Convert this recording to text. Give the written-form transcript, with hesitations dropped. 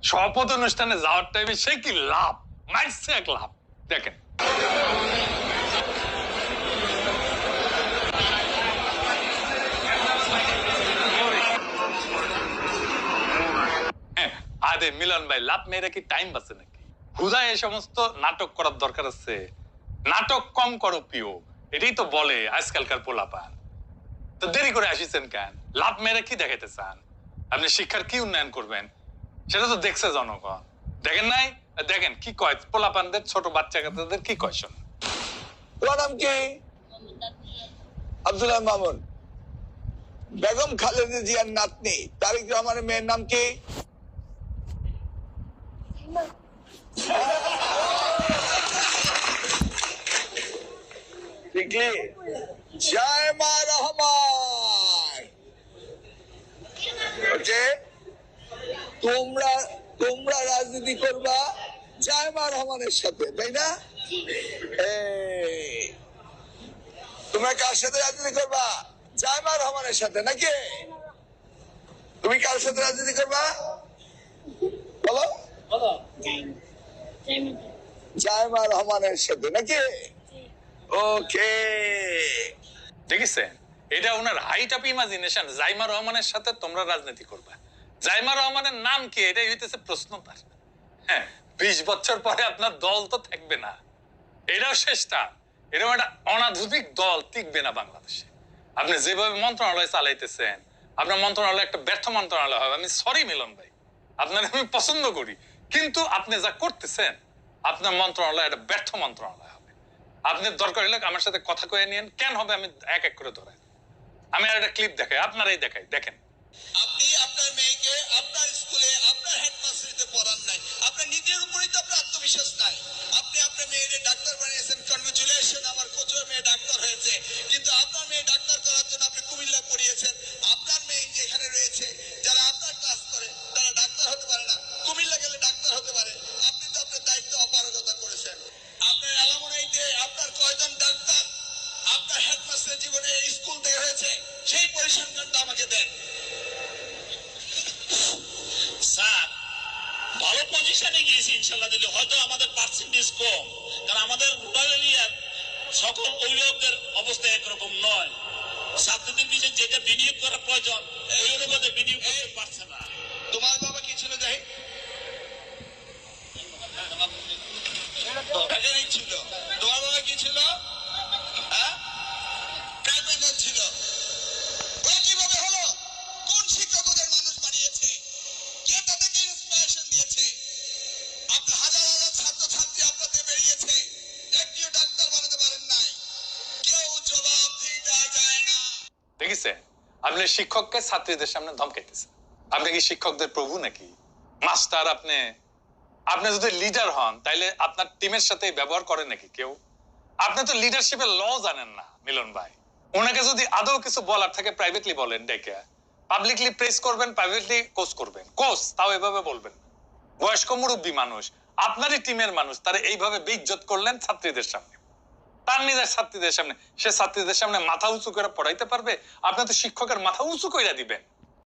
শপথ অনুষ্ঠানে যাওয়ার টাইমে সে কি লাভ, মাইছে এক লাভ। দেখেন আরে মিলন ভাই, লাভ মেয়েরা কি টাইম বাঁচে নাকি? হুদা এই সমস্ত নাটক করার দরকার আছে? নাটক কম করো প্রিয়, এটাই তো বলে আজকালকার পোলাপান। তো দেরি করে আসিছেন কেন? লাভ মেয়েরা কি দেখাইতে চান? আপনি শিক্ষার কি উন্নয়ন করবেন সেটা তো দেখছে জনগণ। দেখেন নাই? দেখেন কি কয় পোলাপানদের, ছোট বাচ্চা কাচ্চাদের কি কয় শোনেন। তোমার নাম কি? আব্দুল্লাহ মামুন। বেগম খালেদা জিয়ার নাতনি তারেক রহমানের মেয়ের নাম কি? দেখলি? জায়মা রহমান। তোমরা তোমরা রাজনীতি করবা জায়মা রহমানের সাথে, তাই না? তোমরা কার সাথে রাজনীতি করবা? জায়মা রহমানের সাথে নাকি? তুমি কার সাথে রাজনীতি করবা বলো? জায়মা রহমানের সাথে নাকি? ওকে, দেখেছেন? এটা ওনার হাইট অফ ইমাজিনেশন। জাইমা রহমানের সাথে তোমরা রাজনীতি করবা। জাইমা রহমানের নাম কি? এটাই হইতেছে প্রশ্ন তার। হ্যাঁ, 20 বছর পরে আপনার দল তো থাকবে না, এটাও শেষটা। এরকম একটা অনাধুনিক দল টিকবে না বাংলাদেশে। আপনি যেভাবে মন্ত্রণালয় চালাইতেছেন, আপনার মন্ত্রণালয় একটা ব্যর্থ মন্ত্রণালয় হবে। আমি সরি মিলন ভাই, আপনার আমি পছন্দ করি, কিন্তু আপনি যা করতেছেন আপনার মন্ত্রণালয় একটা ব্যর্থ মন্ত্রণালয় হবে। আপনি দরকার হলে আমার সাথে কথা কয়ে নিন, কেন হবে আমি এক এক করে ধরাই। আমি আর একটা ক্লিপ দেখাই, আপনারাই দেখাই, দেখেন। আপনি আপনার মেয়েকে আপনার স্কুলে আপনার হেডমাস্টারিতে পড়ান নাই, আপনার নিজের উপরেই তো আপনার আত্মবিশ্বাস নাই। আপনি আপনার মেয়েকে ডাক্তার বানিয়েছেন, কনগ্রাচুলেশন, আমার কোচের মেয়ে ডাক্তার হয়েছে। কিন্তু আপনার মেয়ে ডাক্তার করার জন্য আপনি কুমিল্লা পড়িয়েছেন। আপনার মেয়ে যেখানে রয়েছে, যারা আপনার ক্লাস করে তারা ডাক্তার হতে পারে না, কুমিল্লা গেলে ডাক্তার হতে পারে। আপনি তো আপনার দায়িত্ব অপারগতা করেছেন। আপনার এলামনাইতে আপনার কয়জন ডাক্তার আপনার হেডমাস্টার জীবনে স্কুল থেকে হয়েছে, সেই পরিসংখ্যানটা আমাকে দেন। স্যার, ভালো পজিশনে গিয়েছি ইনশাল্লাহ, দিলে হয়তো আমাদের পার্সেন্টেজ কম, কারণ আমাদের রুরাল এরিয়ার সকল অভিভাবকদের অবস্থা একরকম নয়। ছাত্রদের পিছনে যেটা বিনিয়োগ করা প্রয়োজন ওই অনুপাতে বিনিয়োগ করতে পারছে না। তোমার বাবা কি ছিল? যাই ছিল। তোমার বাবা কি ছিল? ছিল। কিভাবে হলো? কোন শিক্ষক ওদের মানুষ বানিয়েছে? কে তাদেরকে ইন্সপিরেশন দিয়েছে? আপনার হাজার হাজার ছাত্র ছাত্রী আপনাদের বেরিয়েছে, একটিও ডাক্তার বানাতে পারেন নাই। কেউ জবাব দিতে যায় না। দেখেছেন? আপনি শিক্ষককে ছাত্রীদের সামনে ধমকাইতেছেন। আপনি কি শিক্ষকদের প্রভু নাকি? মাস্টার আপনি। আপনি যদি লিডার হন তাইলে আপনার টিমের সাথে ব্যবহার করেন নাকি কেউ? আপনি তো লিডারশিপের ল জানেন না মিলন ভাই। ওনাকে যদি আদৌ কিছু বলার থাকে প্রাইভেটলি বলেন, ডেকে। পাবলিকলি প্রেস করবেন, প্রাইভেটলি কোচ করবেন। কোচ তাও এভাবে বলবেন। বয়স্ক মুরব্বী মানুষ, আপনারই টিমের মানুষ, তারা এইভাবে বেইজ্জত করলেন ছাত্রীদের সামনে, তার নিজের ছাত্রীদের সামনে। সে ছাত্রীদের সামনে মাথা উঁচু করে পড়াইতে পারবে? আপনি তো শিক্ষকের মাথা উঁচু করে দিবেন।